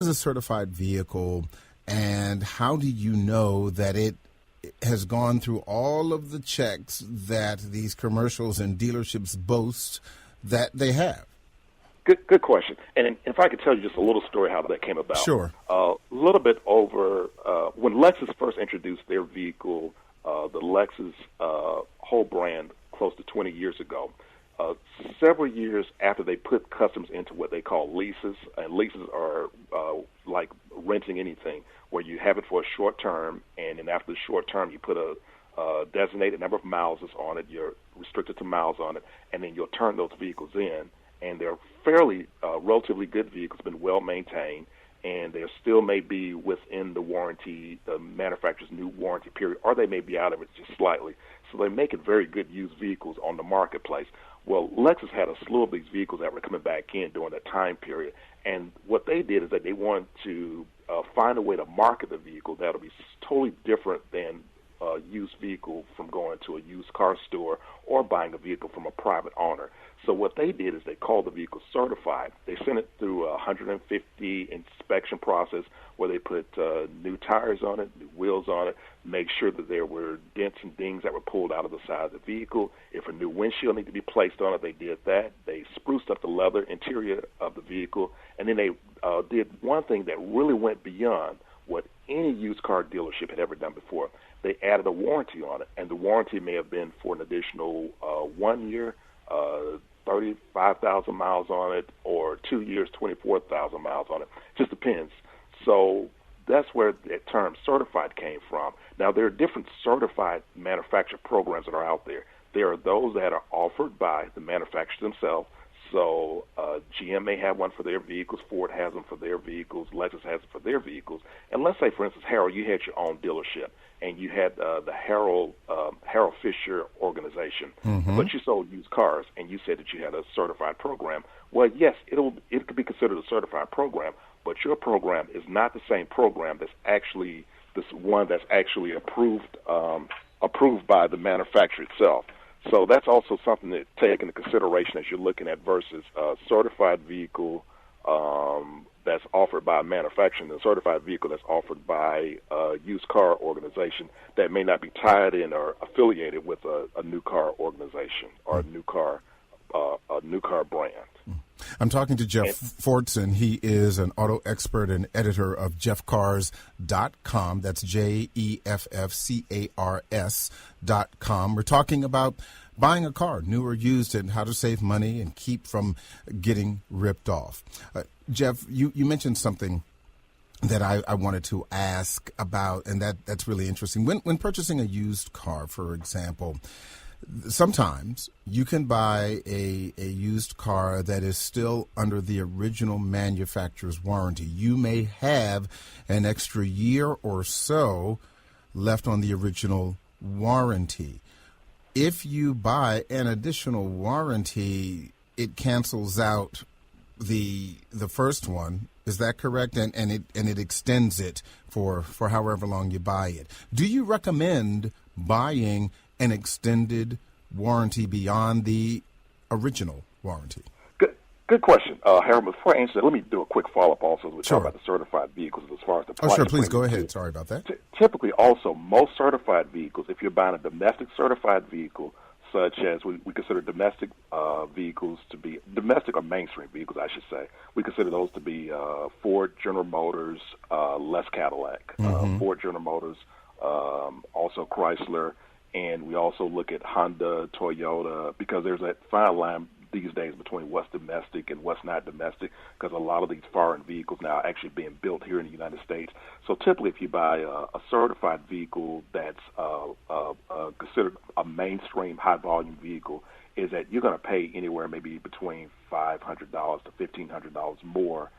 is a certified vehicle, and how do you know that it has gone through all of the checks that these commercials and dealerships boast that they have? Good question. And if I could tell you just a little story how that came about. Sure. A little bit over when Lexus first introduced their vehicle, the Lexus whole brand, close to 20 years ago. Several years after they put customers into what they call leases, and leases are like renting anything, where you have it for a short term, and then after the short term, you put a designated number of miles on it. You're restricted to miles on it, and then you'll turn those vehicles in. And they're fairly relatively good vehicles, been well maintained, and they still may be within the warranty, the manufacturer's new warranty period, or they may be out of it just slightly. So they make it very good used vehicles on the marketplace. Well, Lexus had a slew of these vehicles that were coming back in during that time period, and what they did is that they wanted to find a way to market the vehicle that'll be totally different than a used vehicle from going to a used car store or buying a vehicle from a private owner. So what they did is they called the vehicle certified. They sent it through a 150 inspection process where they put new tires on it, new wheels on it, make sure that there were dents and dings that were pulled out of the side of the vehicle. If a new windshield needed to be placed on it, they did that. They spruced up the leather interior of the vehicle, and then they did one thing that really went beyond what any used car dealership had ever done before. They added a warranty on it, and the warranty may have been for an additional 1 year, 35,000 miles on it, or 2 years, 24,000 miles on it. Just depends. So that's where that term certified came from. Now, there are different certified manufacturer programs that are out there. There are those that are offered by the manufacturers themselves. So GM may have one for their vehicles, Ford has them for their vehicles, Lexus has it for their vehicles. And let's say, for instance, Harold, you had your own dealership, and you had the Harold Fisher organization, but you sold used cars, and you said that you had a certified program. Well, yes, it could be considered a certified program, but your program is not the same program that's actually approved by the manufacturer itself. So that's also something to take into consideration as you're looking at versus a certified vehicle that's offered by a manufacturer and a certified vehicle that's offered by a used car organization that may not be tied in or affiliated with a new car organization or a new car brand. I'm talking to Jeff Fortson. He is an auto expert and editor of JEFFCARS.com. That's JEFFCARS.com. We're talking about buying a car, new or used, and how to save money and keep from getting ripped off. Jeff, you mentioned something that I wanted to ask about, and that's really interesting. When purchasing a used car, for example, sometimes you can buy a used car that is still under the original manufacturer's warranty. You may have an extra year or so left on the original warranty. If you buy an additional warranty, it cancels out the first one. Is that correct? And it extends it for however long you buy it. Do you recommend buying an extended warranty beyond the original warranty? Good question, Harold. Before I answer that, let me do a quick follow-up also as we talk about the certified vehicles as far as the price. Oh, sure. Please go ahead. Sorry about that. Typically, also, most certified vehicles, if you're buying a domestic certified vehicle, such as we consider domestic vehicles to be domestic or mainstream vehicles, I should say. We consider those to be Ford, General Motors, less Cadillac, Ford, General Motors, also Chrysler, and we also look at Honda, Toyota, because there's that fine line these days between what's domestic and what's not domestic, because a lot of these foreign vehicles now are actually being built here in the United States. So typically if you buy a certified vehicle that's considered a mainstream high-volume vehicle, is that you're going to pay anywhere maybe between $500 to $1,500 more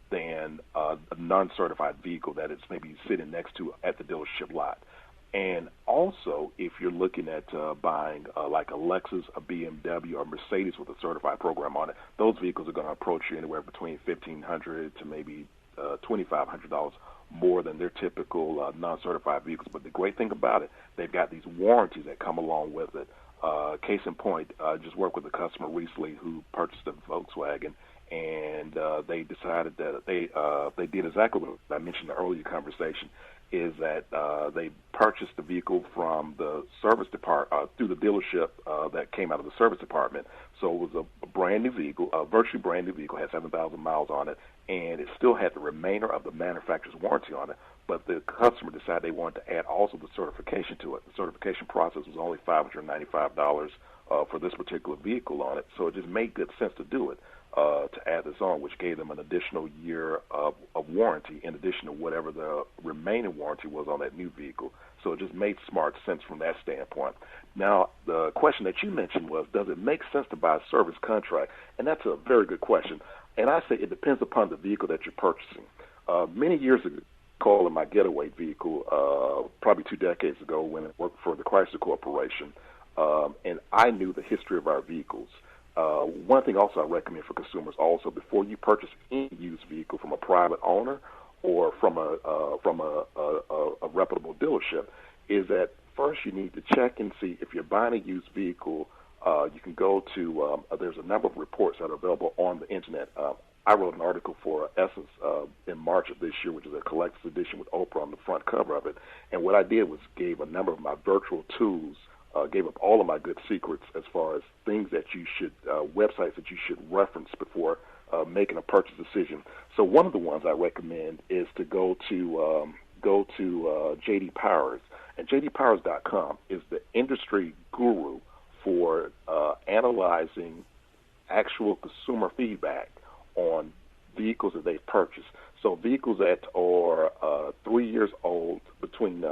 than a non-certified vehicle that it's maybe sitting next to at the dealership lot. And also, if you're looking at buying like a Lexus, a BMW, or Mercedes with a certified program on it, those vehicles are going to approach you anywhere between $1,500 to maybe $2,500 more than their typical non-certified vehicles. But the great thing about it, they've got these warranties that come along with it. Case in point, I just worked with a customer recently who purchased a Volkswagen, and they decided that they did exactly what I mentioned in the earlier conversation, is that they purchased the vehicle from the service department through the dealership that came out of the service department. So it was a brand new vehicle, a virtually brand new vehicle, had 7,000 miles on it, and it still had the remainder of the manufacturer's warranty on it. But the customer decided they wanted to add also the certification to it. The certification process was only $595 for this particular vehicle on it, so it just made good sense to do it, to add this on, which gave them an additional year of warranty in addition to whatever the remaining warranty was on that new vehicle. So it just made smart sense from that standpoint. Now, the question that you mentioned was, does it make sense to buy a service contract? And that's a very good question. And I say it depends upon the vehicle that you're purchasing. Many years ago, calling my getaway vehicle, probably 2 decades ago when I worked for the Chrysler Corporation, and I knew the history of our vehicles. One thing also I recommend for consumers also, before you purchase any used vehicle from a private owner or from a reputable dealership, is that first you need to check and see if you're buying a used vehicle. You can go to, there's a number of reports that are available on the internet. I wrote an article for Essence in March of this year, which is a collector's edition with Oprah on the front cover of it. And what I did was gave a number of my virtual tools, gave up all of my good secrets as far as things that you should, websites that you should reference before making a purchase decision. So one of the ones I recommend is to go to J.D. Powers. And JDPowers.com is the industry guru for analyzing actual consumer feedback on vehicles that they've purchased. So vehicles that are 3 years old, between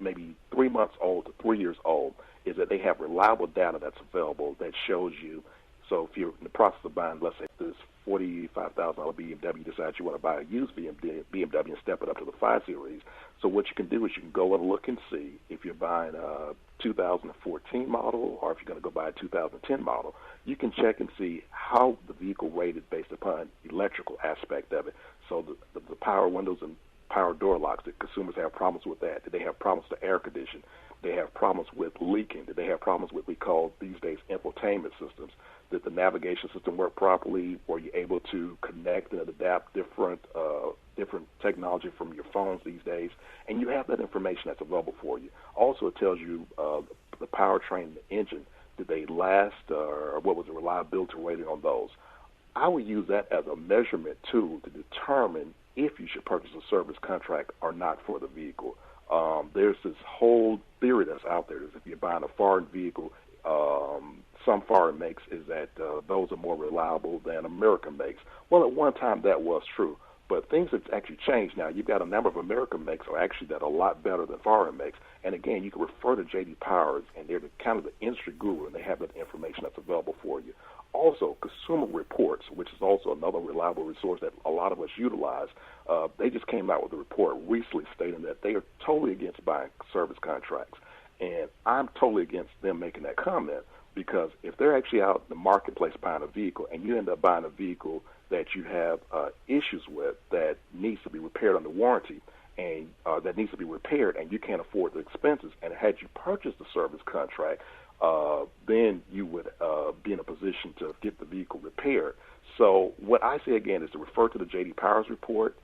maybe 3 months old to 3 years old, is that they have reliable data that's available that shows you. So if you're in the process of buying, let's say this $45,000 BMW, decides you want to buy a used BMW and step it up to the 5 Series. So what you can do is you can go and look and see if you're buying a 2014 model or if you're going to go buy a 2010 model. You can check and see how the vehicle rated based upon electrical aspect of it. So the power windows and power door locks, that consumers have problems with that. Did they have problems with the air condition? Did they have problems with leaking? Did they have problems with what we call these days infotainment systems? Did the navigation system work properly? Were you able to connect and adapt different technology from your phones these days? And you have that information that's available for you. Also, it tells you the powertrain and the engine. Did they last, or what was the reliability rating on those? I would use that as a measurement tool to determine if you should purchase a service contract or not for the vehicle. There's this whole theory that's out there is if you're buying a foreign vehicle, some foreign makes, is that those are more reliable than American makes. Well, at one time that was true, but things have actually changed now. You've got a number of American makes are actually that are a lot better than foreign makes. And again, you can refer to J.D. Powers, and they're kind of the industry guru, and they have that information that's available for you. Also, Consumer Reports, which is also another reliable resource that a lot of us utilize, they just came out with a report recently stating that they are totally against buying service contracts. And I'm totally against them making that comment, because if they're actually out in the marketplace buying a vehicle and you end up buying a vehicle that you have issues with that needs to be repaired under warranty, and that needs to be repaired, and you can't afford the expenses, and had you purchased the service contract, then you would be in a position to get the vehicle repaired. So what I say again is to refer to the J.D. Powers report,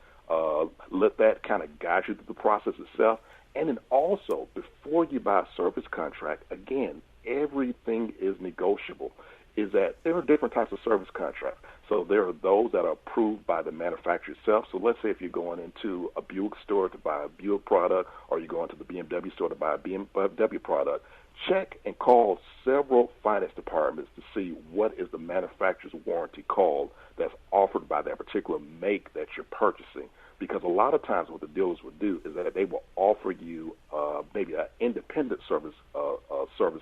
let that kind of guide you through the process itself, and then also before you buy a service contract, again, everything is negotiable. Is that there are different types of service contracts. So there are those that are approved by the manufacturer itself. So let's say if you're going into a Buick store to buy a Buick product, or you're going to the BMW store to buy a BMW product, check and call several finance departments to see what is the manufacturer's warranty called that's offered by that particular make that you're purchasing. Because a lot of times what the dealers will do is that they will offer you maybe an independent service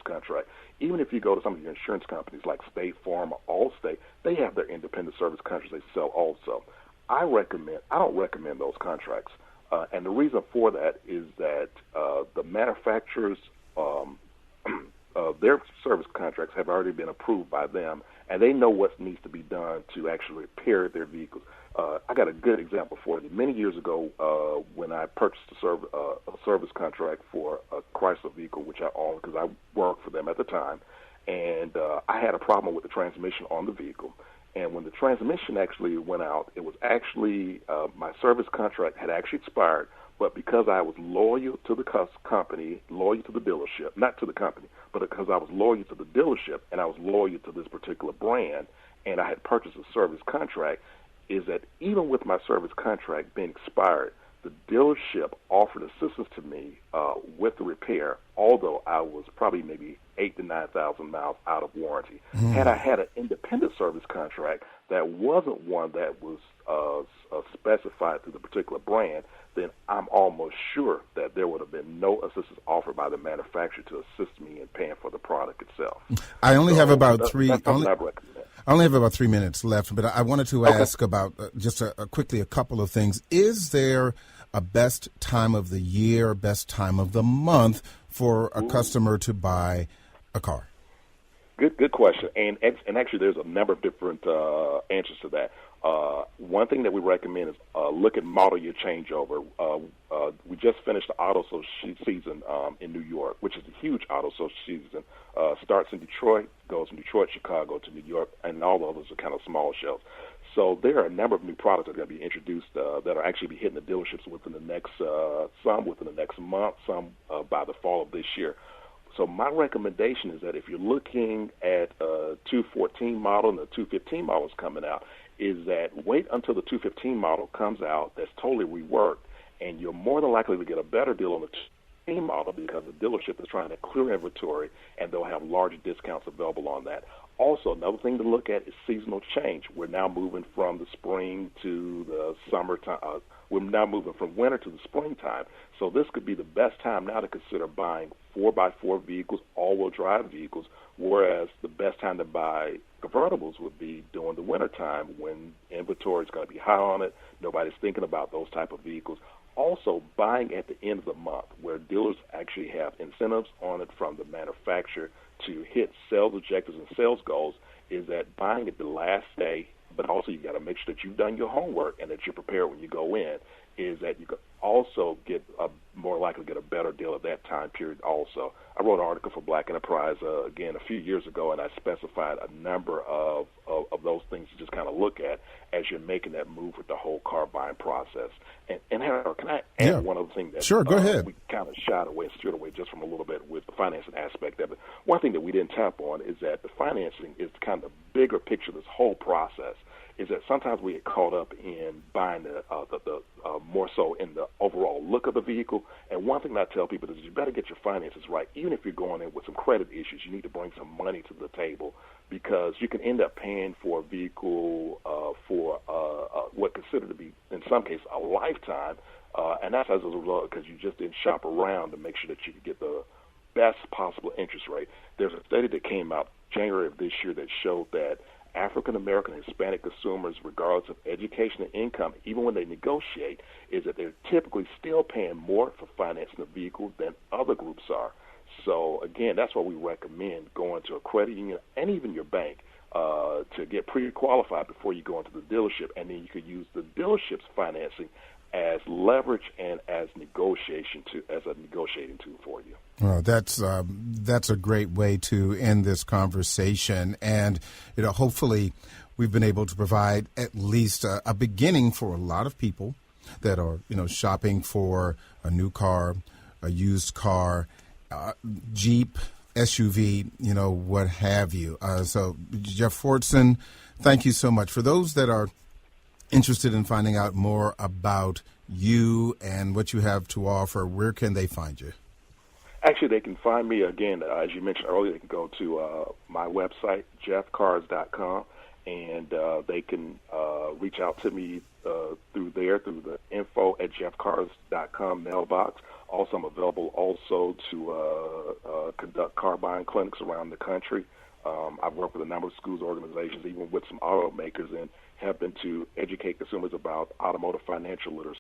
contract. Even if you go to some of your insurance companies like State Farm or Allstate, they have their independent service contracts they sell also. I don't recommend those contracts. And the reason for that is that the manufacturers, their service contracts have already been approved by them, and they know what needs to be done to actually repair their vehicles. I got a good example for you. Many years ago, when I purchased a service contract for a Chrysler vehicle, which I owned because I worked for them at the time, and I had a problem with the transmission on the vehicle. And when the transmission actually went out, it was actually my service contract had actually expired. But because I was loyal to the company, loyal to the dealership, not to the company, but because I was loyal to the dealership and I was loyal to this particular brand, and I had purchased a service contract, is that even with my service contract being expired, the dealership offered assistance to me with the repair, although I was probably maybe 8,000 to 9,000 miles out of warranty. Had I had an independent service contract that wasn't one that was specified through the particular brand, then I'm almost sure that there would have been no assistance offered by the manufacturer to assist me in paying for the product itself. I only have about I only have about 3 minutes left, but I wanted to ask about just quickly a couple of things. Is there a best time of the year, best time of the month for a customer to buy a car? Good question. And actually, there's a number of different answers to that. One thing that we recommend is look at model year changeover. We just finished the auto show season in New York, which is a huge auto show season. Starts in Detroit, goes from Detroit, Chicago to New York, and all the others are kind of small shows. So there are a number of new products that are going to be introduced that are actually be hitting the dealerships within the next, some within the next month, some by the fall of this year. So my recommendation is that if you're looking at a 214 model and the 215 model is coming out, is that wait until the 215 model comes out that's totally reworked, and you're more than likely to get a better deal on the 215 model because the dealership is trying to clear inventory, and they'll have large discounts available on that. Also, another thing to look at is seasonal change. We're now moving from the spring to the summertime. We're now moving from winter to the springtime. So this could be the best time now to consider buying 4x4 vehicles, all-wheel drive vehicles, whereas the best time to buy convertibles would be during the wintertime when inventory is going to be high on it. Nobody's thinking about those type of vehicles. Also, buying at the end of the month, where dealers actually have incentives on it from the manufacturer to hit sales objectives and sales goals, is that buying at the last day, but also you got to make sure that you've done your homework and that you're prepared when you go in, is that you could also get more likely to get a better deal at that time period also. I wrote an article for Black Enterprise, again, a few years ago, and I specified a number of those things to just kind of look at as you're making that move with the whole car buying process. And Harold, can I add one other thing that sure, go ahead. We kind of steered away just from a little bit with the financing aspect of it. One thing that we didn't tap on is that the financing is kind of the bigger picture of this whole process. Is that sometimes we get caught up in buying the more so in the overall look of the vehicle. And one thing that I tell people is you better get your finances right. Even if you're going in with some credit issues, you need to bring some money to the table, because you can end up paying for a vehicle for what considered to be, in some cases, a lifetime. And that's as a result because you just didn't shop around to make sure that you could get the best possible interest rate. There's a study that came out January of this year that showed that African American and Hispanic consumers, regardless of education and income, even when they negotiate, is that they're typically still paying more for financing a vehicle than other groups are. So, again, that's why we recommend going to a credit union and even your bank to get pre-qualified before you go into the dealership, and then you could use the dealership's financing as leverage and as a negotiating tool for you. Well, that's a great way to end this conversation, and hopefully we've been able to provide at least a beginning for a lot of people that are shopping for a new car, a used car, Jeep, SUV, what have you. So, Jeff Fortson, thank you so much. For those that are interested in finding out more about you and what you have to offer, where can they find you? Actually, they can find me, again, as you mentioned earlier, they can go to my website, JEFFCARS.com, and they can reach out to me through the info@JEFFCARS.com mailbox. Also, I'm available also to conduct car buying clinics around the country. I've worked with a number of schools, organizations, even with some automakers, and helping to educate consumers about automotive financial literacy.